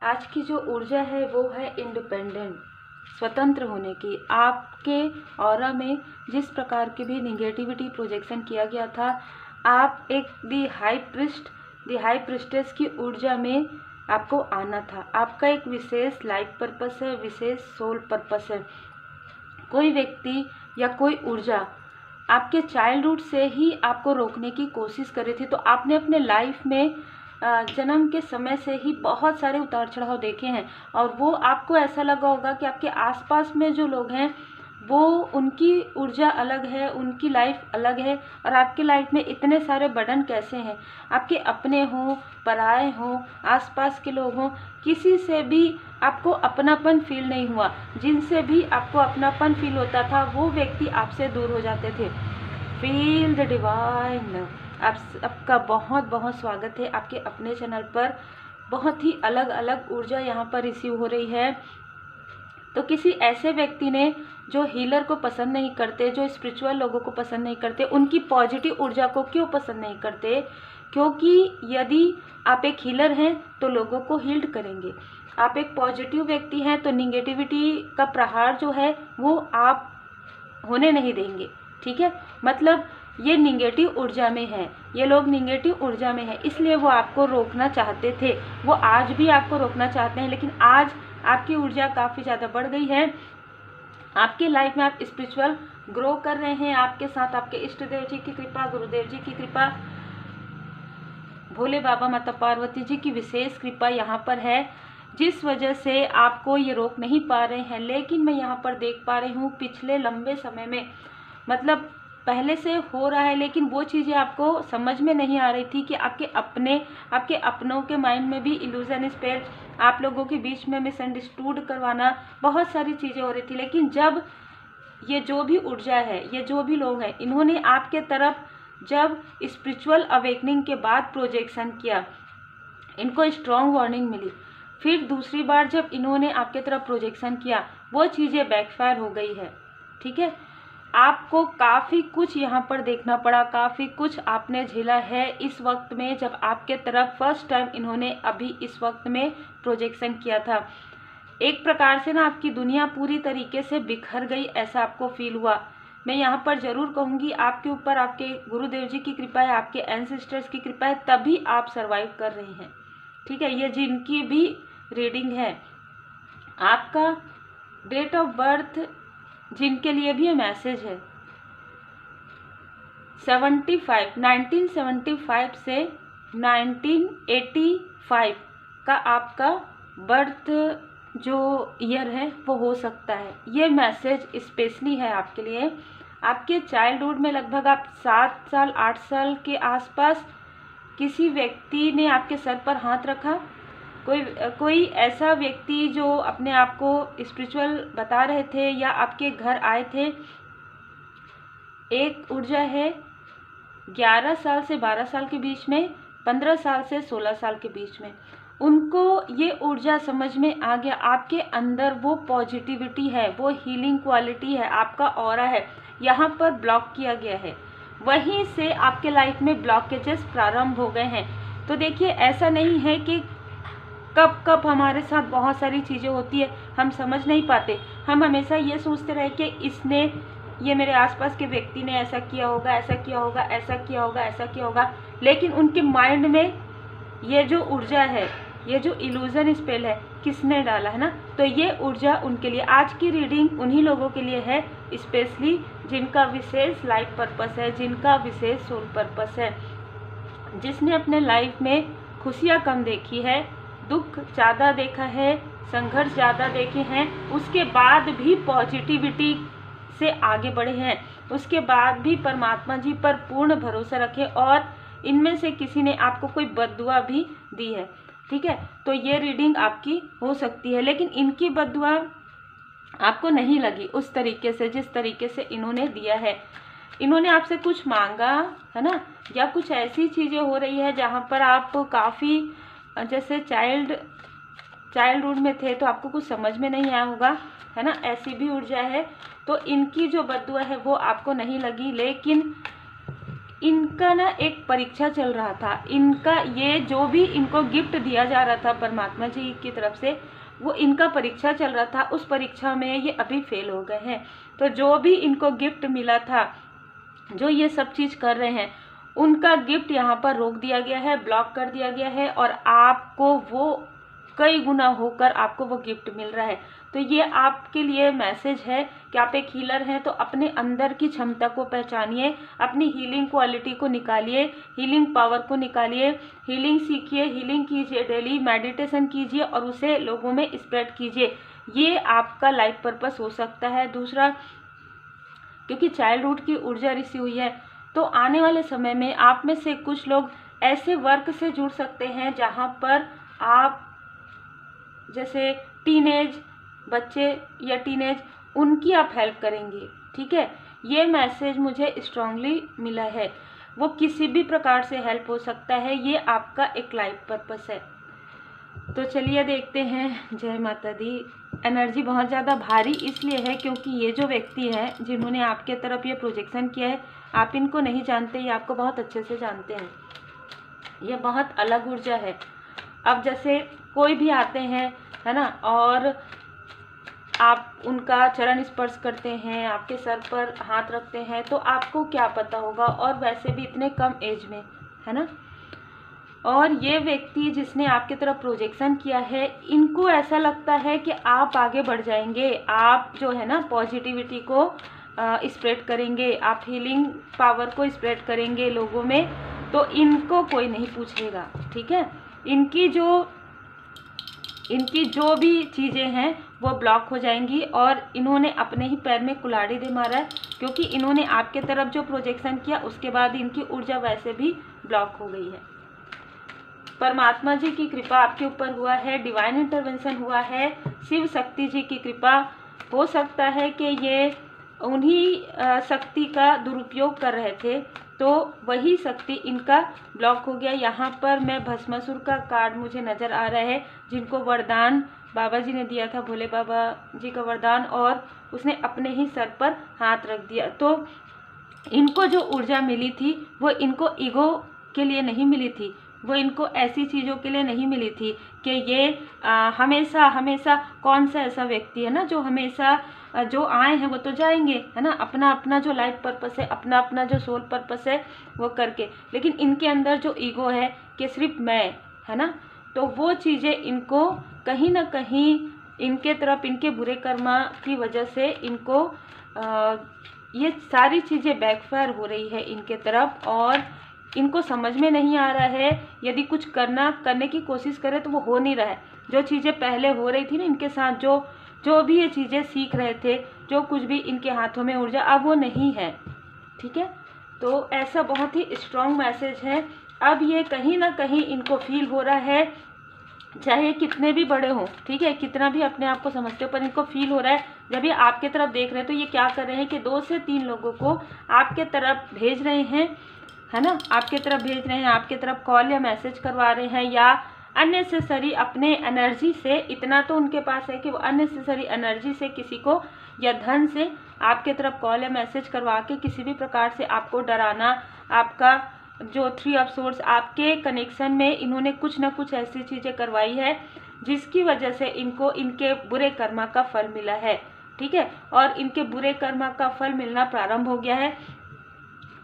आज की जो ऊर्जा है वो है इंडिपेंडेंट, स्वतंत्र होने की। आपके ऑरा में जिस प्रकार की भी निगेटिविटी प्रोजेक्शन किया गया था, आप एक दी हाई प्रिस्टेस की ऊर्जा में आपको आना था। आपका एक विशेष लाइफ पर्पस है, विशेष सोल पर्पस है। कोई व्यक्ति या कोई ऊर्जा आपके चाइल्डहुड से ही आपको रोकने की कोशिश कर रही थी। तो आपने अपने लाइफ में जन्म के समय से ही बहुत सारे उतार चढ़ाव देखे हैं, और वो आपको ऐसा लगा होगा कि आपके आसपास में जो लोग हैं वो उनकी ऊर्जा अलग है, उनकी लाइफ अलग है, और आपकी लाइफ में इतने सारे बर्डन कैसे हैं। आपके अपने हों, पराए हों, आसपास के लोग हों, किसी से भी आपको अपनापन फील नहीं हुआ। जिनसे भी आपको अपनापन फील होता था वो व्यक्ति आपसे दूर हो जाते थे। Feel the divine love. आप सबका बहुत बहुत स्वागत है आपके अपने चैनल पर। बहुत ही अलग अलग ऊर्जा यहाँ पर रिसीव हो रही है। तो किसी ऐसे व्यक्ति ने जो हीलर को पसंद नहीं करते, जो स्पिरिचुअल लोगों को पसंद नहीं करते, उनकी पॉजिटिव ऊर्जा को क्यों पसंद नहीं करते? क्योंकि यदि आप एक हीलर हैं तो लोगों को हील्ड करेंगे। आप एक पॉजिटिव व्यक्ति हैं तो निगेटिविटी का प्रहार जो है वो आप होने नहीं देंगे। ठीक है, मतलब ये निगेटिव ऊर्जा में है, ये लोग निगेटिव ऊर्जा में है, इसलिए वो आपको रोकना चाहते थे। वो आज भी आपको रोकना चाहते हैं, लेकिन आज आपकी ऊर्जा काफ़ी ज़्यादा बढ़ गई है। आपकी लाइफ में आप स्पिरिचुअल ग्रो कर रहे हैं। आपके साथ आपके इष्ट देव जी की कृपा, गुरुदेव जी की कृपा, भोले बाबा, माता पार्वती जी की विशेष कृपा यहाँ पर है, जिस वजह से आपको ये रोक नहीं पा रहे हैं। लेकिन मैं यहाँ पर देख पा रही हूँ पिछले लंबे समय में, मतलब पहले से हो रहा है, लेकिन वो चीज़ें आपको समझ में नहीं आ रही थी कि आपके अपनों के माइंड में भी इल्यूजन स्पेल, आप लोगों के बीच में मिसअंडरस्टूड करवाना, बहुत सारी चीज़ें हो रही थी। लेकिन जब ये जो भी ऊर्जा है, ये जो भी लोग हैं, इन्होंने आपके तरफ जब स्पिरिचुअल अवेकनिंग के बाद प्रोजेक्शन किया, इनको स्ट्रॉन्ग वार्निंग मिली। फिर दूसरी बार जब इन्होंने आपके तरफ प्रोजेक्शन किया, वो चीज़ें बैकफायर हो गई है। ठीक है, आपको काफ़ी कुछ यहाँ पर देखना पड़ा, काफ़ी कुछ आपने झेला है इस वक्त में, जब आपके तरफ फर्स्ट टाइम इन्होंने अभी इस वक्त में प्रोजेक्शन किया था। एक प्रकार से ना आपकी दुनिया पूरी तरीके से बिखर गई, ऐसा आपको फील हुआ। मैं यहाँ पर ज़रूर कहूँगी आपके ऊपर आपके गुरुदेव जी की कृपा है, आपके एंसेस्टर्स की कृपा है, तभी आप सर्वाइव कर रहे हैं। ठीक है, ये जिनकी भी रीडिंग है, आपका डेट ऑफ बर्थ जिनके लिए भी ये मैसेज है, 1975 से 1985 का आपका बर्थ जो ईयर है वो हो सकता है। ये मैसेज स्पेशली है आपके लिए। आपके चाइल्डहुड में लगभग आप 7 साल 8 साल के आसपास किसी व्यक्ति ने आपके सर पर हाथ रखा। कोई ऐसा व्यक्ति जो अपने आप को स्पिरिचुअल बता रहे थे या आपके घर आए थे। एक ऊर्जा है 11 साल से 12 साल के बीच में, 15 साल से 16 साल के बीच में, उनको ये ऊर्जा समझ में आ गया। आपके अंदर वो पॉजिटिविटी है, वो हीलिंग क्वालिटी है, आपका ऑरा है, यहाँ पर ब्लॉक किया गया है। वहीं से आपके लाइफ में ब्लॉकेजेस प्रारंभ हो गए हैं। तो देखिए, ऐसा नहीं है कि कब कब हमारे साथ बहुत सारी चीज़ें होती है हम समझ नहीं पाते। हम हमेशा ये सोचते रहे कि ये मेरे आसपास के व्यक्ति ने ऐसा किया होगा, ऐसा किया होगा, ऐसा किया होगा, ऐसा किया होगा, लेकिन उनके माइंड में ये जो ऊर्जा है, ये जो इल्यूजन स्पेल है, किसने डाला है ना। तो ये ऊर्जा उनके लिए, आज की रीडिंग उन्हीं लोगों के लिए है, स्पेशली जिनका विशेष लाइफ पर्पस है, जिनका विशेष सोल पर्पस है, जिसने अपने लाइफ में खुशियाँ कम देखी है, दुख ज़्यादा देखा है, संघर्ष ज़्यादा देखे हैं, उसके बाद भी पॉजिटिविटी से आगे बढ़े हैं, उसके बाद भी परमात्मा जी पर पूर्ण भरोसा रखे, और इनमें से किसी ने आपको कोई बद्दुआ भी दी है। ठीक है, तो ये रीडिंग आपकी हो सकती है, लेकिन इनकी बद्दुआ आपको नहीं लगी उस तरीके से जिस तरीके से इन्होंने दिया है। इन्होंने आपसे कुछ मांगा है ना, या कुछ ऐसी चीज़ें हो रही है जहाँ पर आप काफ़ी, जैसे चाइल्डहुड में थे तो आपको कुछ समझ में नहीं आया होगा, है ना, ऐसी भी ऊर्जा है। तो इनकी जो बद्दुआ है वो आपको नहीं लगी, लेकिन इनका ना एक परीक्षा चल रहा था। इनका ये जो भी इनको गिफ्ट दिया जा रहा था परमात्मा जी की तरफ से, वो इनका परीक्षा चल रहा था। उस परीक्षा में ये अभी फेल हो गए हैं। तो जो भी इनको गिफ्ट मिला था, जो ये सब चीज़ कर रहे हैं, उनका गिफ्ट यहाँ पर रोक दिया गया है, ब्लॉक कर दिया गया है, और आपको वो कई गुना होकर आपको वो गिफ्ट मिल रहा है। तो ये आपके लिए मैसेज है कि आप एक हीलर हैं, तो अपने अंदर की क्षमता को पहचानिए, अपनी हीलिंग क्वालिटी को निकालिए, हीलिंग पावर को निकालिए, हीलिंग सीखिए, हीलिंग कीजिए, डेली मेडिटेशन कीजिए और उसे लोगों में स्प्रेड कीजिए। ये आपका लाइफ पर्पस हो सकता है। दूसरा, क्योंकि चाइल्डहुड की ऊर्जा ऋषि हुई है, तो आने वाले समय में आप में से कुछ लोग ऐसे वर्क से जुड़ सकते हैं जहाँ पर आप जैसे टीनेज बच्चे या टीनेज, उनकी आप हेल्प करेंगे। ठीक है, ये मैसेज मुझे स्ट्रांगली मिला है। वो किसी भी प्रकार से हेल्प हो सकता है, ये आपका एक लाइफ पर्पस है। तो चलिए देखते हैं। जय माता दी। एनर्जी बहुत ज़्यादा भारी इसलिए है क्योंकि ये जो व्यक्ति है जिन्होंने आपके तरफ ये प्रोजेक्शन किया है, आप इनको नहीं जानते, ये आपको बहुत अच्छे से जानते हैं। ये बहुत अलग ऊर्जा है। अब जैसे कोई भी आते हैं, है ना, और आप उनका चरण स्पर्श करते हैं, आपके सर पर हाथ रखते हैं, तो आपको क्या पता होगा, और वैसे भी इतने कम एज में, है ना। और ये व्यक्ति जिसने आपकी तरफ प्रोजेक्शन किया है, इनको ऐसा लगता है कि आप आगे बढ़ जाएंगे, आप जो है ना पॉजिटिविटी को स्प्रेड करेंगे, आप हीलिंग पावर को स्प्रेड करेंगे लोगों में, तो इनको कोई नहीं पूछेगा। ठीक है, इनकी जो भी चीज़ें हैं वो ब्लॉक हो जाएंगी, और इन्होंने अपने ही पैर में कुल्हाड़ी दे मारा है, क्योंकि इन्होंने आपके तरफ जो प्रोजेक्शन किया उसके बाद इनकी ऊर्जा वैसे भी ब्लॉक हो गई है। परमात्मा जी की कृपा आपके ऊपर हुआ है, डिवाइन इंटरवेंशन हुआ है, शिव शक्ति जी की कृपा। हो सकता है कि ये उन्हीं शक्ति का दुरुपयोग कर रहे थे, तो वही शक्ति इनका ब्लॉक हो गया। यहाँ पर मैं भस्मासुर का कार्ड मुझे नज़र आ रहा है, जिनको वरदान बाबा जी ने दिया था, भोले बाबा जी का वरदान, और उसने अपने ही सर पर हाथ रख दिया। तो इनको जो ऊर्जा मिली थी वो इनको ईगो के लिए नहीं मिली थी, वो इनको ऐसी चीज़ों के लिए नहीं मिली थी कि ये हमेशा कौन सा ऐसा व्यक्ति है ना जो हमेशा जो आए हैं वो तो जाएंगे, है ना, अपना अपना जो लाइफ पर्पस है, अपना अपना जो सोल पर्पस है वो करके, लेकिन इनके अंदर जो ईगो है कि सिर्फ मैं, है ना, तो वो चीज़ें इनको कहीं ना कहीं इनके तरफ, इनके बुरे कर्मा की वजह से इनको ये सारी चीज़ें बैकफायर हो रही है इनके तरफ, और इनको समझ में नहीं आ रहा है। यदि कुछ करने की कोशिश करें तो वो हो नहीं रहा है। जो चीज़ें पहले हो रही थी ना इनके साथ, जो भी ये चीज़ें सीख रहे थे, जो कुछ भी इनके हाथों में ऊर्जा, अब वो नहीं है। ठीक है, तो ऐसा बहुत ही स्ट्रॉन्ग मैसेज है। अब ये कहीं ना कहीं इनको फील हो रहा है, चाहे कितने भी बड़े हों, ठीक है, कितना भी अपने आप को समझते हो, पर इनको फील हो रहा है जब ये आपके तरफ देख रहे हैं, तो ये क्या कर रहे हैं कि 2 से 3 लोगों को आपके तरफ भेज रहे हैं, है ना, आपके तरफ भेज रहे हैं, आपके तरफ कॉल या मैसेज करवा रहे हैं, या अननेसेसरी अपने एनर्जी से, इतना तो उनके पास है कि वो अननेसेसरी एनर्जी से किसी को या धन से आपके तरफ कॉल या मैसेज करवा के किसी भी प्रकार से आपको डराना, आपका जो 3 ऑफ सोर्स आपके कनेक्शन में इन्होंने कुछ ना कुछ ऐसी चीज़ें करवाई है जिसकी वजह से इनको इनके बुरे कर्मा का फल मिला है। ठीक है, और इनके बुरे कर्मा का फल मिलना प्रारंभ हो गया है।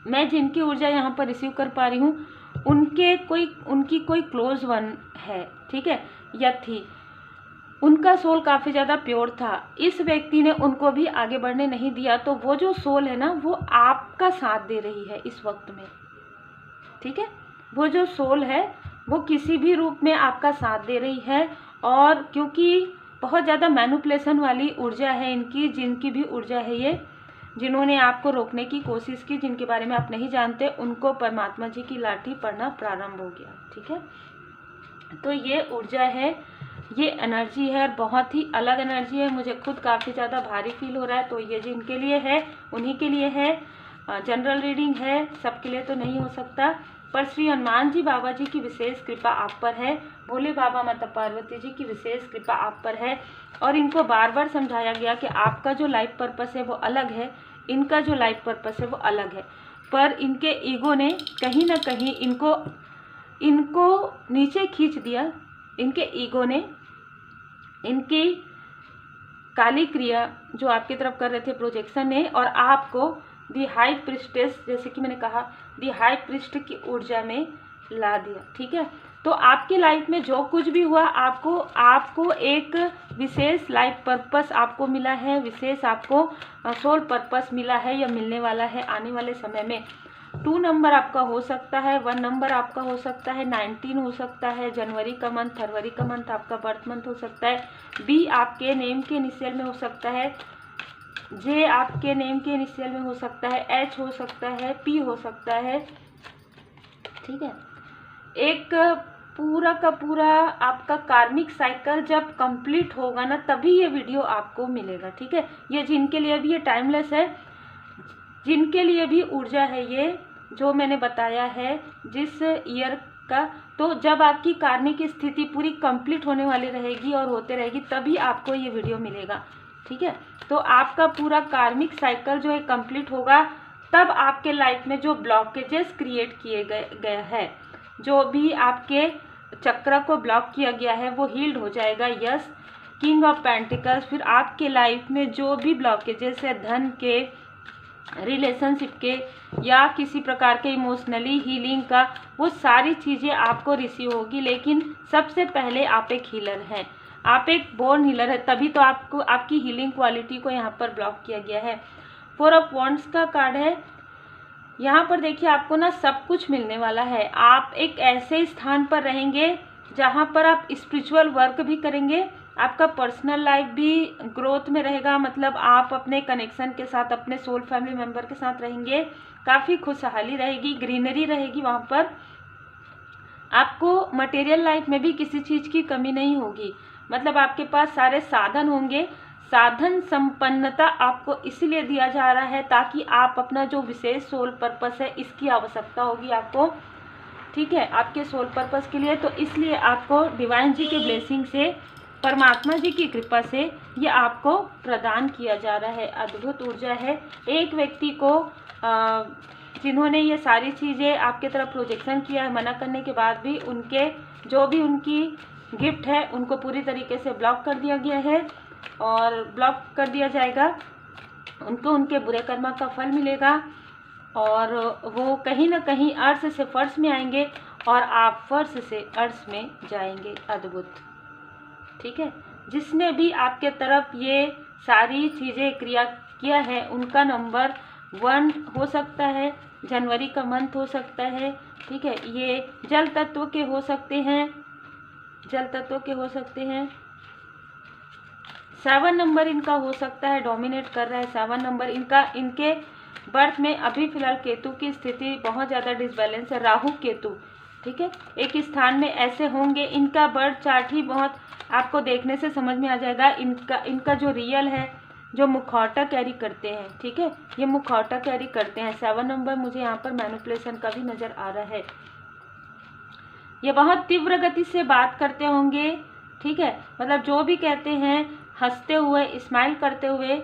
मैं जिनकी ऊर्जा यहाँ पर रिसीव कर पा रही हूँ, उनकी कोई क्लोज वन है, ठीक है, या थी, उनका सोल काफ़ी ज़्यादा प्योर था। इस व्यक्ति ने उनको भी आगे बढ़ने नहीं दिया, तो वो जो सोल है ना वो आपका साथ दे रही है इस वक्त में। ठीक है, वो जो सोल है वो किसी भी रूप में आपका साथ दे रही है, और क्योंकि बहुत ज़्यादा मैनिपुलेशन वाली ऊर्जा है इनकी, जिनकी भी ऊर्जा है ये, जिन्होंने आपको रोकने की कोशिश की, जिनके बारे में आप नहीं जानते, उनको परमात्मा जी की लाठी पड़ना प्रारंभ हो गया। ठीक है, तो ये ऊर्जा है, ये एनर्जी है, और बहुत ही अलग एनर्जी है। मुझे खुद काफ़ी ज़्यादा भारी फील हो रहा है। तो ये जिनके लिए है उन्हीं के लिए है, जनरल रीडिंग है, सबके लिए तो नहीं हो सकता, पर श्री हनुमान जी बाबा जी की विशेष कृपा आप पर है, भोले बाबा माता पार्वती जी की विशेष कृपा आप पर है, और इनको बार बार समझाया गया कि आपका जो लाइफ पर्पस है वो अलग है, इनका जो लाइफ पर्पस है वो अलग है। पर इनके ईगो ने कहीं ना कहीं इनको नीचे खींच दिया। इनके ईगो ने इनकी काली क्रिया जो आपकी तरफ कर रहे थे प्रोजेक्शन ने, और आपको दी हाई प्रिस्टेस, जैसे कि मैंने कहा, दी हाई प्रिस्ट की ऊर्जा में ला दिया। ठीक है, तो आपकी लाइफ में जो कुछ भी हुआ, आपको एक विशेष लाइफ पर्पस आपको मिला है, विशेष आपको सोल पर्पस मिला है या मिलने वाला है आने वाले समय में। 2 नंबर आपका हो सकता है, 1 नंबर आपका हो सकता है, 19 हो सकता है, जनवरी का मंथ, फरवरी का मंथ आपका बर्थ मंथ हो सकता है, बी आपके नेम के इनिशियल में हो सकता है, जे आपके नेम के इनिशियल में हो सकता है, एच हो सकता है, पी हो सकता है। ठीक है, एक पूरा का पूरा आपका कार्मिक साइकिल जब कंप्लीट होगा ना, तभी ये वीडियो आपको मिलेगा। ठीक है, ये जिनके लिए भी ये टाइमलेस है, जिनके लिए भी ऊर्जा है, ये जो मैंने बताया है जिस ईयर का, तो जब आपकी कार्मिक स्थिति पूरी कंप्लीट होने वाली रहेगी और होते रहेगी, तभी आपको ये वीडियो मिलेगा। ठीक है, तो आपका पूरा कार्मिक साइकिल जो है कंप्लीट होगा, तब आपके लाइफ में जो ब्लॉकेजेस क्रिएट किए गए हैं, जो भी आपके चक्र को ब्लॉक किया गया है, वो हील्ड हो जाएगा। Yes, king of pentacles. फिर आपके लाइफ में जो भी ब्लॉकेजेस है, धन के, रिलेशनशिप के, या किसी प्रकार के इमोशनली हीलिंग का, वो सारी चीज़ें आपको रिसीव होगी। लेकिन सबसे पहले आप एक हीलर हैं, आप एक बोर्न हीलर है, तभी तो आपको आपकी हीलिंग क्वालिटी को यहाँ पर ब्लॉक किया गया है। 4 ऑफ वॉन्ड्स का कार्ड है। यहाँ पर देखिए, आपको ना सब कुछ मिलने वाला है। आप एक ऐसे स्थान पर रहेंगे जहाँ पर आप स्पिरिचुअल वर्क भी करेंगे, आपका पर्सनल लाइफ भी ग्रोथ में रहेगा, मतलब आप अपने कनेक्शन के साथ, अपने सोल फैमिली मेम्बर के साथ रहेंगे, काफ़ी खुशहाली रहेगी, ग्रीनरी रहेगी वहाँ पर। आपको मटेरियल लाइफ में भी किसी चीज़ की कमी नहीं होगी, मतलब आपके पास सारे साधन होंगे। साधन संपन्नता आपको इसलिए दिया जा रहा है ताकि आप अपना जो विशेष सोल पर्पस है, इसकी आवश्यकता होगी आपको। ठीक है, आपके सोल पर्पस के लिए, तो इसलिए आपको डिवाइन जी के ब्लेसिंग से, परमात्मा जी की कृपा से ये आपको प्रदान किया जा रहा है। अद्भुत ऊर्जा है। एक व्यक्ति को जिन्होंने ये सारी चीज़ें आपके तरफ प्रोजेक्शन किया है, मना करने के बाद भी उनके जो भी उनकी गिफ्ट है, उनको पूरी तरीके से ब्लॉक कर दिया गया है और ब्लॉक कर दिया जाएगा। उनको उनके बुरे कर्मा का फल मिलेगा और वो कहीं ना कहीं अर्श से फर्श में आएंगे और आप फर्श से अर्श में जाएंगे। अद्भुत। ठीक है, जिसने भी आपके तरफ ये सारी चीज़ें क्रिया किया है, उनका नंबर 1 हो सकता है, जनवरी का मंथ हो सकता है। ठीक है, ये जल तत्व के हो सकते हैं, जल तत्व के हो सकते हैं। 7 नंबर इनका हो सकता है, डोमिनेट कर रहा है 7 नंबर इनका। इनके बर्थ में अभी फिलहाल केतु की स्थिति बहुत ज़्यादा डिसबैलेंस है, राहु केतु। ठीक है, एक स्थान में ऐसे होंगे। इनका बर्थ चार्ट ही बहुत आपको देखने से समझ में आ जाएगा। इनका जो रियल है, जो मुखौटा कैरी करते हैं, ठीक है, ये मुखौटा कैरी करते हैं। 7 नंबर मुझे यहाँ पर मैनिपुलेशन का भी नज़र आ रहा है। ये बहुत तीव्र गति से बात करते होंगे। ठीक है, मतलब जो भी कहते हैं हंसते हुए, स्माइल करते हुए।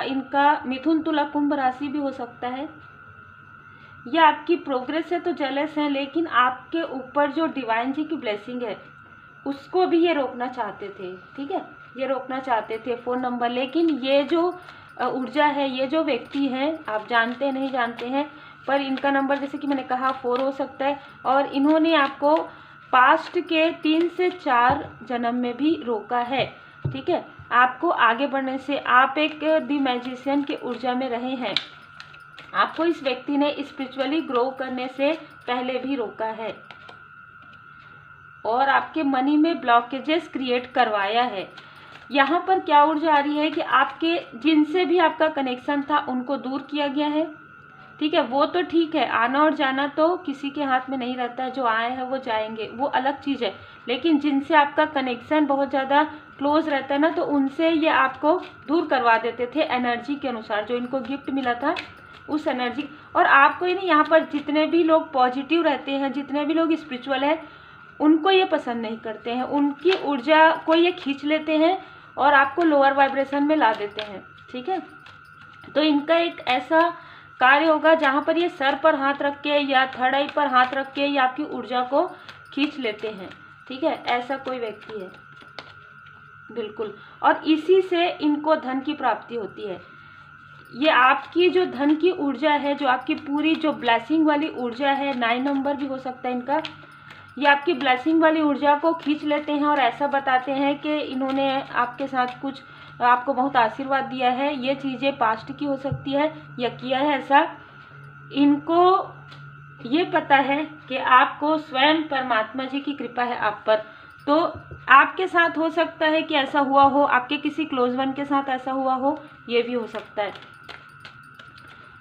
इनका मिथुन तुला कुंभ राशि भी हो सकता है। ये आपकी प्रोग्रेस से तो जेलस हैं, लेकिन आपके ऊपर जो डिवाइन जी की ब्लेसिंग है उसको भी ये रोकना चाहते थे। ठीक है, ये रोकना चाहते थे 4 नंबर। लेकिन ये जो ऊर्जा है, ये जो व्यक्ति है, आप जानते हैं नहीं जानते हैं, पर इनका नंबर जैसे कि मैंने कहा 4 हो सकता है। और इन्होंने आपको पास्ट के 3 से 4 जन्म में भी रोका है। ठीक है, आपको आगे बढ़ने से, आप एक दी मैजिशियन की ऊर्जा में रहे हैं, आपको इस व्यक्ति ने स्पिरिचुअली ग्रो करने से पहले भी रोका है और आपके मनी में ब्लॉकेजेस क्रिएट करवाया है। यहाँ पर क्या ऊर्जा आ रही है कि आपके जिनसे भी आपका कनेक्शन था उनको दूर किया गया है। ठीक है, वो तो ठीक है, आना और जाना तो किसी के हाथ में नहीं रहता है, जो आए हैं वो जाएंगे, वो अलग चीज़ है। लेकिन जिनसे आपका कनेक्शन बहुत ज़्यादा क्लोज रहता है ना, तो उनसे ये आपको दूर करवा देते थे एनर्जी के अनुसार, जो इनको गिफ्ट मिला था उस एनर्जी। और आपको ही नहीं, यहाँ पर जितने भी लोग पॉजिटिव रहते हैं, जितने भी लोग स्पिरिचुअल है, उनको ये पसंद नहीं करते हैं। उनकी ऊर्जा को ये खींच लेते हैं और आपको लोअर वाइब्रेशन में ला देते हैं। ठीक है, तो इनका एक ऐसा कार्य होगा जहाँ पर ये सर पर हाथ रख के या थर्ड आई पर हाथ रख के या आपकी ऊर्जा को खींच लेते हैं, ठीक है, ऐसा कोई व्यक्ति है बिल्कुल। और इसी से इनको धन की प्राप्ति होती है। ये आपकी जो धन की ऊर्जा है, जो आपकी पूरी जो ब्लेसिंग वाली ऊर्जा है, 9 नंबर भी हो सकता है इनका, ये आपकी ब्लेसिंग वाली ऊर्जा को खींच लेते हैं और ऐसा बताते हैं कि इन्होंने आपके साथ कुछ आपको बहुत आशीर्वाद दिया है। ये चीज़ें पास्ट की हो सकती है या किया है ऐसा। इनको ये पता है कि आपको स्वयं परमात्मा जी की कृपा है आप पर, तो आपके साथ हो सकता है कि ऐसा हुआ हो, आपके किसी क्लोज वन के साथ ऐसा हुआ हो, ये भी हो सकता है।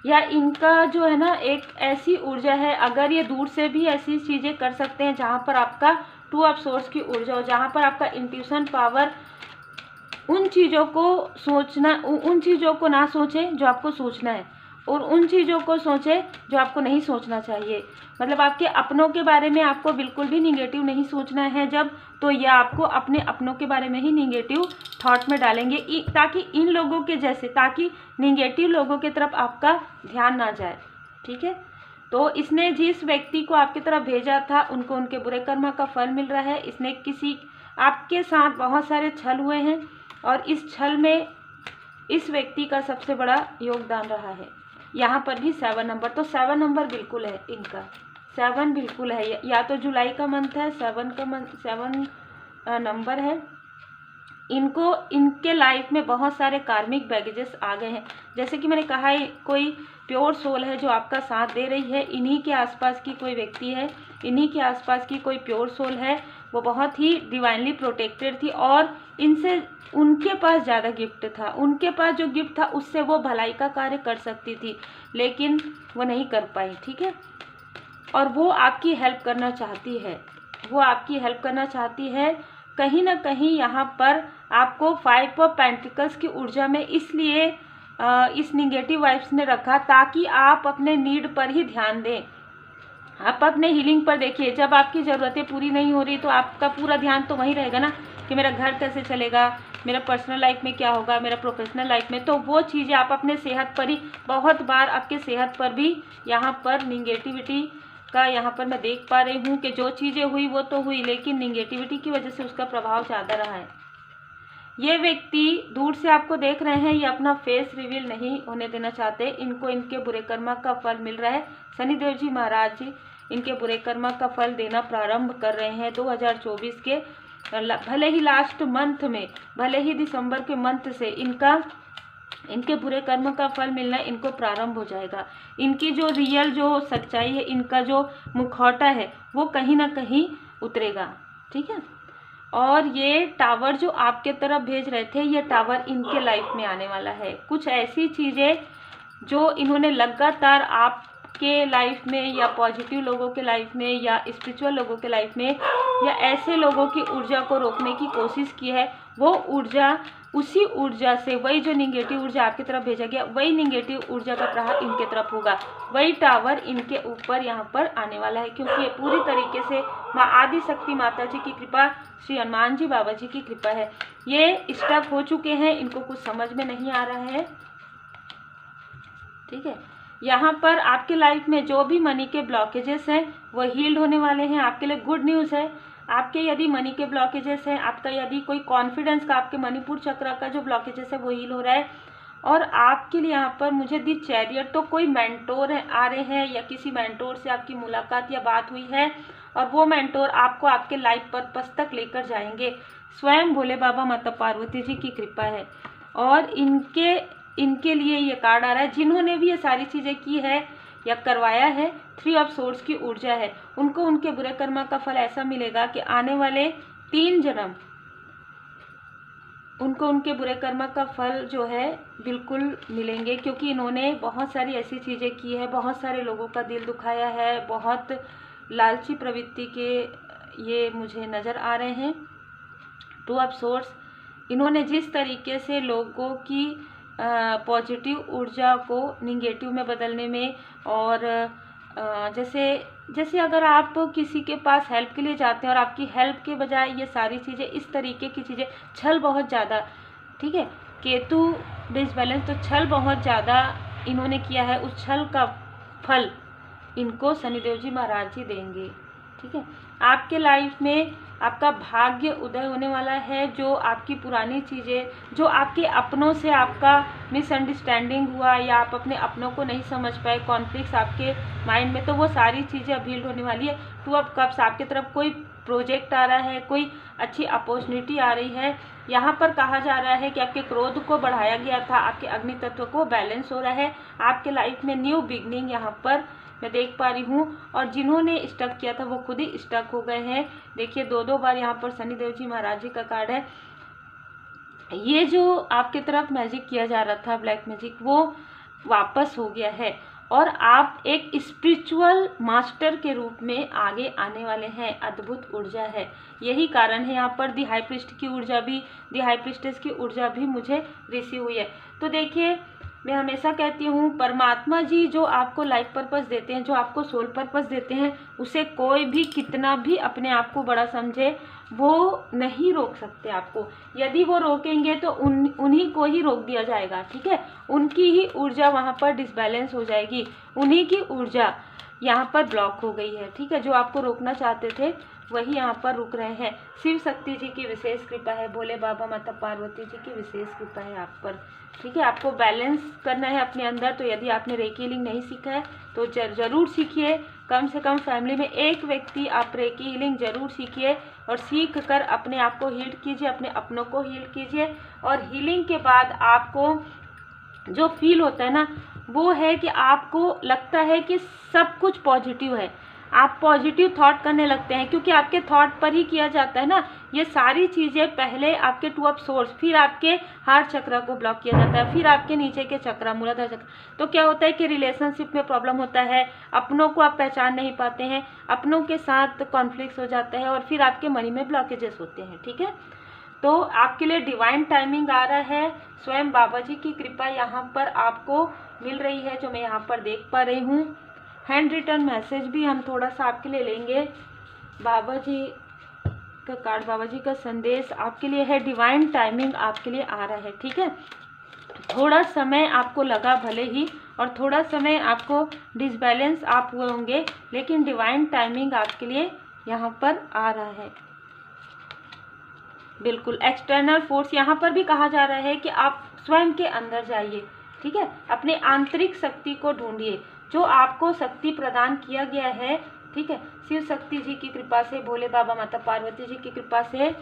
या इनका जो है ना एक ऐसी ऊर्जा है, अगर ये दूर से भी ऐसी चीज़ें कर सकते हैं जहाँ पर आपका टू ऑफ सोर्स की ऊर्जा हो, जहाँ पर आपका इंट्यूशन पावर उन चीज़ों को सोचना, उन चीज़ों को ना सोचे जो आपको सोचना है, और उन चीज़ों को सोचे जो आपको नहीं सोचना चाहिए। मतलब आपके अपनों के बारे में आपको बिल्कुल भी निगेटिव नहीं सोचना है जब, तो यह आपको अपने अपनों के बारे में ही निगेटिव थॉट में डालेंगे, ताकि इन लोगों के जैसे, ताकि निगेटिव लोगों की तरफ आपका ध्यान ना जाए, ठीक है। तो इसने जिस व्यक्ति को आपकी तरफ भेजा था, उनको उनके बुरे कर्म का फल मिल रहा है। इसने किसी आपके साथ बहुत सारे छल हुए हैं और इस छल में इस व्यक्ति का सबसे बड़ा योगदान रहा है। यहाँ पर भी 7 नंबर, तो 7 नंबर बिल्कुल है इनका, 7 बिल्कुल है। या तो जुलाई का मंथ है, 7 नंबर है। इनको इनके लाइफ में बहुत सारे कार्मिक बैगेजेस आ गए हैं। जैसे कि मैंने कहा है, कोई प्योर सोल है जो आपका साथ दे रही है, इन्हीं के आसपास की कोई व्यक्ति है, इन्हीं के आसपास की कोई प्योर सोल है, वो बहुत ही डिवाइनली प्रोटेक्टेड थी और इनसे उनके पास ज़्यादा गिफ्ट था, उनके पास जो गिफ्ट था उससे वो भलाई का कार्य कर सकती थी, लेकिन वो नहीं कर पाई, ठीक है। और वो आपकी हेल्प करना चाहती है, वो आपकी हेल्प करना चाहती है। कहीं ना कहीं यहाँ पर आपको 5 ऑफ पेंटिकल्स की ऊर्जा में इसलिए इस निगेटिव वाइब्स ने रखा ताकि आप अपने नीड पर ही ध्यान दें। आप अपने हीलिंग पर देखिए, जब आपकी ज़रूरतें पूरी नहीं हो रही तो आपका पूरा ध्यान तो वहीं रहेगा ना कि मेरा घर कैसे चलेगा, मेरा पर्सनल लाइफ में क्या होगा, मेरा प्रोफेशनल लाइफ में, तो वो चीज़ें आप अपने सेहत पर ही, बहुत बार आपके सेहत पर भी यहाँ पर निगेटिविटी का, यहाँ पर मैं देख पा रही हूँ कि जो चीज़ें हुई वो तो हुई, लेकिन निगेटिविटी की वजह से उसका प्रभाव ज़्यादा रहा है। ये व्यक्ति दूर से आपको देख रहे हैं, ये अपना फेस रिवील नहीं होने देना चाहते। इनको इनके बुरे कर्म का फल मिल रहा है। शनिदेव जी महाराज जी इनके बुरे कर्म का फल देना प्रारंभ कर रहे हैं 2024 के, भले ही लास्ट मंथ में, भले ही दिसंबर के मंथ से इनके बुरे कर्म का फल मिलना इनको प्रारंभ हो जाएगा। इनकी जो रियल जो सच्चाई है, इनका जो मुखौटा है वो कहीं ना कहीं उतरेगा, ठीक है। और ये टावर जो आपके तरफ भेज रहे थे, ये टावर इनके लाइफ में आने वाला है। कुछ ऐसी चीज़ें जो इन्होंने लगातार आपके लाइफ में या पॉजिटिव लोगों के लाइफ में या स्पिरिचुअल लोगों के लाइफ में या ऐसे लोगों की ऊर्जा को रोकने की कोशिश की है, वो ऊर्जा, उसी ऊर्जा से, वही जो निगेटिव ऊर्जा आपकी तरफ भेजा गया, वही निगेटिव ऊर्जा का प्रहार इनके तरफ होगा। वही टावर इनके ऊपर यहाँ पर आने वाला है, क्योंकि ये पूरी तरीके से माँ आदि शक्ति माता जी की कृपा, श्री हनुमान जी बाबा जी की कृपा है। ये स्टक हो चुके हैं, इनको कुछ समझ में नहीं आ रहा है, ठीक है। यहाँ पर आपके लाइफ में जो भी मनी के ब्लॉकेजेस हैं वो हील्ड होने वाले हैं। आपके लिए गुड न्यूज़ है। आपके यदि मनी के ब्लॉकेजेस हैं, आपका यदि कोई कॉन्फिडेंस का, आपके मणिपुर चक्र का जो ब्लॉकेजेस है वो हील हो रहा है। और आपके लिए यहाँ पर मुझे दी चैरियट, तो कोई मेंटोर आ रहे हैं या किसी मेंटोर से आपकी मुलाकात या बात हुई है और वो मेंटोर आपको आपके लाइफ पर्पस तक लेकर जाएंगे। स्वयं भोले बाबा माता पार्वती जी की कृपा है। और इनके लिए ये कार्ड आ रहा है, जिन्होंने भी ये सारी चीज़ें की है या करवाया है, 3 ऑफ सोर्स की ऊर्जा है, उनको उनके बुरे कर्म का फल ऐसा मिलेगा कि आने वाले 3 जन्म उनको उनके बुरे कर्म का फल जो है बिल्कुल मिलेंगे, क्योंकि इन्होंने बहुत सारी ऐसी चीज़ें की है, बहुत सारे लोगों का दिल दुखाया है, बहुत लालची प्रवृत्ति के ये मुझे नज़र आ रहे हैं। 2 ऑफ सोर्स, इन्होंने जिस तरीके से लोगों की पॉजिटिव ऊर्जा को निगेटिव में बदलने में, और जैसे अगर आप किसी के पास हेल्प के लिए जाते हैं और आपकी हेल्प के बजाय ये सारी चीज़ें, इस तरीके की चीज़ें, छल बहुत ज़्यादा, ठीक है, केतु डिसबैलेंस, तो छल बहुत ज़्यादा इन्होंने किया है उस छल का फल इनको शनिदेव जी महाराज जी देंगे। ठीक है, आपके लाइफ में आपका भाग्य उदय होने वाला है। जो आपकी पुरानी चीज़ें, जो आपके अपनों से आपका मिसअंडरस्टैंडिंग हुआ या आप अपने अपनों को नहीं समझ पाए, कॉन्फ्लिक्ट्स आपके माइंड में, तो वो सारी चीज़ें अब हील्ड होने वाली है। टू ऑफ कप्स, आपकी तरफ कोई प्रोजेक्ट आ रहा है, कोई अच्छी अपॉर्चुनिटी आ रही है। यहाँ पर कहा जा रहा है कि आपके क्रोध को बढ़ाया गया था, आपके अग्नि तत्व को बैलेंस हो रहा है। आपके लाइफ में न्यू बिगनिंग यहाँ पर मैं देख पा रही हूँ। और जिन्होंने स्टक किया था वो खुद ही स्टक हो गए हैं। देखिए 2-2 बार यहाँ पर शनिदेव जी महाराज जी का कार्ड है। ये जो आपके तरफ मैजिक किया जा रहा था, ब्लैक मैजिक, वो वापस हो गया है और आप एक स्पिरिचुअल मास्टर के रूप में आगे आने वाले हैं। अद्भुत ऊर्जा है, यही कारण है यहाँ पर दी हाई प्रीस्ट की ऊर्जा भी, दी हाई प्रीस्टेस की ऊर्जा भी मुझे रिसीव हुई है। तो देखिए मैं हमेशा कहती हूँ परमात्मा जी जो आपको लाइफ पर्पस देते हैं, जो आपको सोल पर्पस देते हैं, उसे कोई भी कितना भी अपने आप को बड़ा समझे वो नहीं रोक सकते आपको। यदि वो रोकेंगे तो उन्हीं को ही रोक दिया जाएगा। ठीक है, उनकी ही ऊर्जा वहाँ पर डिसबैलेंस हो जाएगी, उन्हीं की ऊर्जा यहाँ पर ब्लॉक हो गई है। ठीक है, जो आपको रोकना चाहते थे वही यहाँ पर रुक रहे हैं। शिव शक्ति जी की विशेष कृपा है, भोले बाबा माता पार्वती जी की विशेष कृपा है आप पर। ठीक है, आपको बैलेंस करना है अपने अंदर। तो यदि आपने रेकी हीलिंग नहीं सीखा है तो ज़रूर सीखिए। कम से कम फैमिली में एक व्यक्ति आप रेकी हीलिंग ज़रूर सीखिए और सीख कर अपने आप को हील कीजिए, अपने अपनों को हील कीजिए। और हीलिंग के बाद आपको जो फील होता है ना, वो है कि आपको लगता है कि सब कुछ पॉजिटिव है। आप पॉजिटिव थॉट करने लगते हैं क्योंकि आपके थॉट पर ही किया जाता है ना ये सारी चीज़ें। पहले आपके टू ऑफ सोर्स, फिर आपके हार्ट चक्र को ब्लॉक किया जाता है, फिर आपके नीचे के चक्र, मूलाधार चक्र। तो क्या होता है कि रिलेशनशिप में प्रॉब्लम होता है, अपनों को आप पहचान नहीं पाते हैं, अपनों के साथ कॉन्फ्लिक्ट हो जाता है और फिर आपके मनी में ब्लॉकेजेस होते हैं। ठीक है, तो आपके लिए डिवाइन टाइमिंग आ रहा है। स्वयं बाबा जी की कृपा यहाँ पर आपको मिल रही है, जो मैं यहाँ पर देख पा रही हूँ। हैंड रिटर्न मैसेज भी हम थोड़ा सा आपके लिए लेंगे। बाबा जी का कार्ड, बाबा जी का संदेश आपके लिए है। डिवाइन टाइमिंग आपके लिए आ रहा है। ठीक है, थोड़ा समय आपको लगा भले ही, और थोड़ा समय आपको डिसबैलेंस आप हुए होंगे, लेकिन डिवाइन टाइमिंग आपके लिए यहाँ पर आ रहा है। बिल्कुल एक्सटर्नल फोर्स यहाँ पर भी कहा जा रहा है कि आप स्वयं के अंदर जाइए। ठीक है, अपने आंतरिक शक्ति को ढूंढिए, जो आपको शक्ति प्रदान किया गया है। ठीक है, शिव शक्ति जी की कृपा से, भोले बाबा माता पार्वती जी की कृपा से,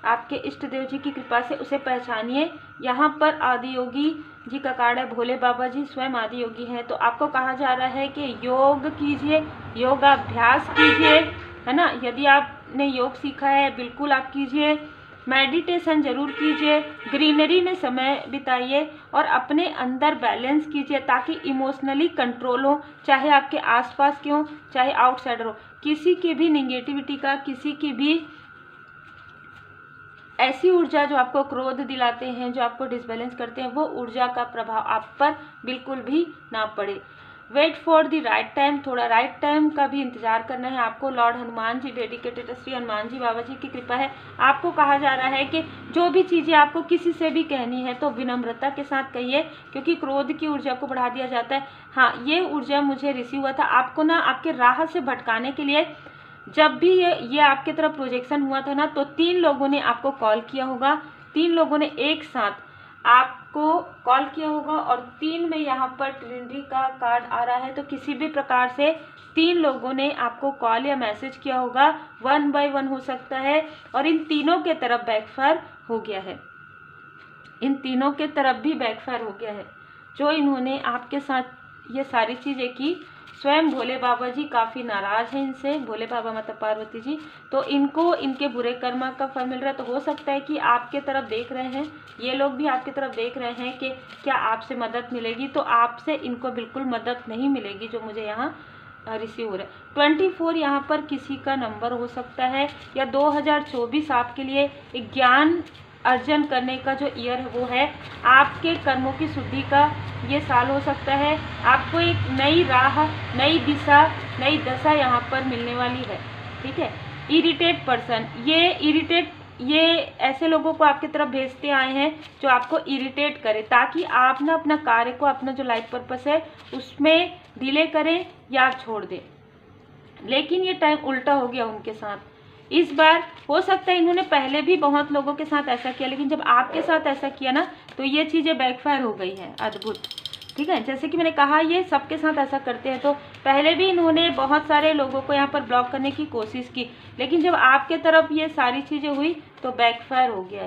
आपके इष्ट देव जी की कृपा से उसे पहचानिए। यहाँ पर आदि योगी जी का कार्ड है, भोले बाबा जी स्वयं आदि योगी हैं। तो आपको कहा जा रहा है कि योग कीजिए, योगाभ्यास कीजिए, है ना। यदि आपने योग सीखा है बिल्कुल आप कीजिए। मेडिटेशन जरूर कीजिए, ग्रीनरी में समय बिताइए और अपने अंदर बैलेंस कीजिए ताकि इमोशनली कंट्रोल हो, चाहे आपके आसपास के हो चाहे आउटसाइडर हो। किसी की भी निगेटिविटी का, किसी की भी ऐसी ऊर्जा जो आपको क्रोध दिलाते हैं, जो आपको डिसबैलेंस करते हैं, वो ऊर्जा का प्रभाव आप पर बिल्कुल भी ना पड़े। Wait for the right time, थोड़ा राइट टाइम का भी इंतजार करना है आपको। लॉर्ड हनुमान जी, डेडिकेटेड श्री हनुमान जी बाबा जी की कृपा है। आपको कहा जा रहा है कि जो भी चीज़ें आपको किसी से भी कहनी है तो विनम्रता के साथ कहिए, क्योंकि क्रोध की ऊर्जा को बढ़ा दिया जाता है। हाँ, ये ऊर्जा मुझे रिसीव हुआ था आपको ना, आपके राह से भटकाने के लिए। जब भी ये आपके तरफ प्रोजेक्शन हुआ था ना, तो 3 लोगों ने आपको कॉल किया होगा, 3 लोगों ने एक साथ आपको कॉल किया होगा और 3 में यहाँ पर ट्रिनिटी का कार्ड आ रहा है। तो किसी भी प्रकार से 3 लोगों ने आपको कॉल या मैसेज किया होगा, 1 बाय 1 हो सकता है, और इन तीनों के तरफ बैकफायर हो गया है। इन तीनों के तरफ भी बैकफायर हो गया है। जो इन्होंने आपके साथ ये सारी चीज़ें की, स्वयं भोले बाबा जी काफ़ी नाराज़ हैं इनसे, भोले बाबा माता पार्वती जी। तो इनको इनके बुरे कर्मा का फल मिल रहा है। तो हो सकता है कि आपके तरफ देख रहे हैं, ये लोग भी आपकी तरफ देख रहे हैं कि क्या आपसे मदद मिलेगी। तो आपसे इनको बिल्कुल मदद नहीं मिलेगी, जो मुझे यहाँ रिसीव हो रहा है। 24 यहाँ पर किसी का नंबर हो सकता है, या 2024 आपके लिए ज्ञान अर्जन करने का जो ईयर है वो है। आपके कर्मों की शुद्धि का ये साल हो सकता है। आपको एक नई राह, नई दिशा, नई दशा यहाँ पर मिलने वाली है। ठीक है, इरिटेट पर्सन, ये इरिटेट ये ऐसे लोगों को आपकी तरफ भेजते आए हैं जो आपको इरिटेट करे, ताकि आप ना अपना कार्य को, अपना जो लाइफ पर्पस है उसमें डिले करें या आप छोड़ दें। लेकिन ये टाइम उल्टा हो गया उनके साथ। इस बार हो सकता है इन्होंने पहले भी बहुत लोगों के साथ ऐसा किया, लेकिन जब आपके साथ ऐसा किया ना तो ये चीज़ें बैकफायर हो गई है। अद्भुत, ठीक है। जैसे कि मैंने कहा ये सबके साथ ऐसा करते हैं, तो पहले भी इन्होंने बहुत सारे लोगों को यहाँ पर ब्लॉक करने की कोशिश की, लेकिन जब आपके तरफ ये सारी चीज़ें हुई तो बैकफायर हो गया।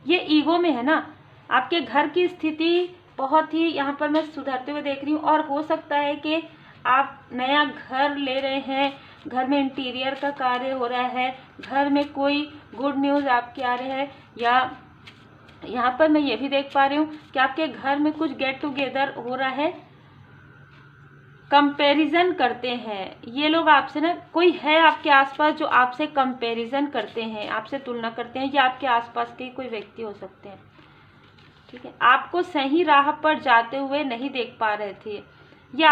ये ईगो में है ना। आपके घर की स्थिति बहुत ही यहाँ पर मैं सुधरते हुए देख रही हूँ, और हो सकता है कि आप नया घर ले रहे हैं, घर में इंटीरियर का कार्य हो रहा है, घर में कोई गुड न्यूज़ आपके आ रहे हैं, या यहाँ पर मैं ये भी देख पा रही हूँ कि आपके घर में कुछ गेट टुगेदर हो रहा है। कंपैरिजन करते हैं ये लोग आपसे ना, कोई है आपके आसपास जो आपसे कंपैरिजन करते हैं, आपसे तुलना करते हैं, या आपके आसपास के कोई व्यक्ति हो सकते हैं, ठीक है। आपको सही राह पर जाते हुए नहीं देख पा रहे थे, ये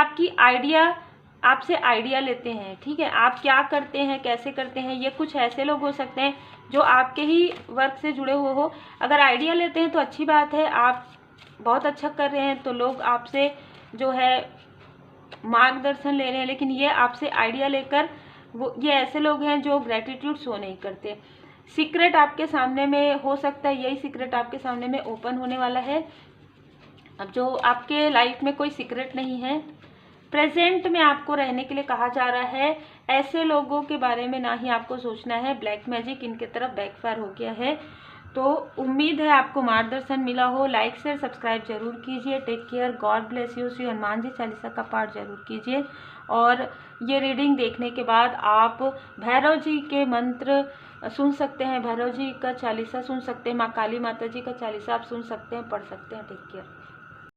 आपसे आइडिया लेते हैं, ठीक है। आप क्या करते हैं, कैसे करते हैं, ये कुछ ऐसे लोग हो सकते हैं जो आपके ही वर्क से जुड़े हुए हो। अगर आइडिया लेते हैं तो अच्छी बात है, आप बहुत अच्छा कर रहे हैं, तो लोग आपसे जो है मार्गदर्शन ले रहे हैं। लेकिन ये आपसे आइडिया लेकर ये ऐसे लोग हैं जो ग्रेटिट्यूड शो नहीं करते। सीक्रेट आपके सामने में हो सकता है, यही सीक्रेट आपके सामने में ओपन होने वाला है। अब जो आपके लाइफ में कोई सीक्रेट नहीं है, प्रेजेंट में आपको रहने के लिए कहा जा रहा है। ऐसे लोगों के बारे में ना ही आपको सोचना है। ब्लैक मैजिक इनके तरफ बैकफायर हो गया है। तो उम्मीद है आपको मार्गदर्शन मिला हो। लाइक शेयर सब्सक्राइब जरूर कीजिए। Take care, God bless you. Shri Hanuman ji Chalisa का पाठ जरूर कीजिए, और ये रीडिंग देखने के बाद आप भैरव जी के मंत्र सुन सकते हैं, भैरव जी का चालीसा सुन सकते हैं, माँ काली माता जी का चालीसा आप सुन सकते हैं, पढ़ सकते हैं। Take care.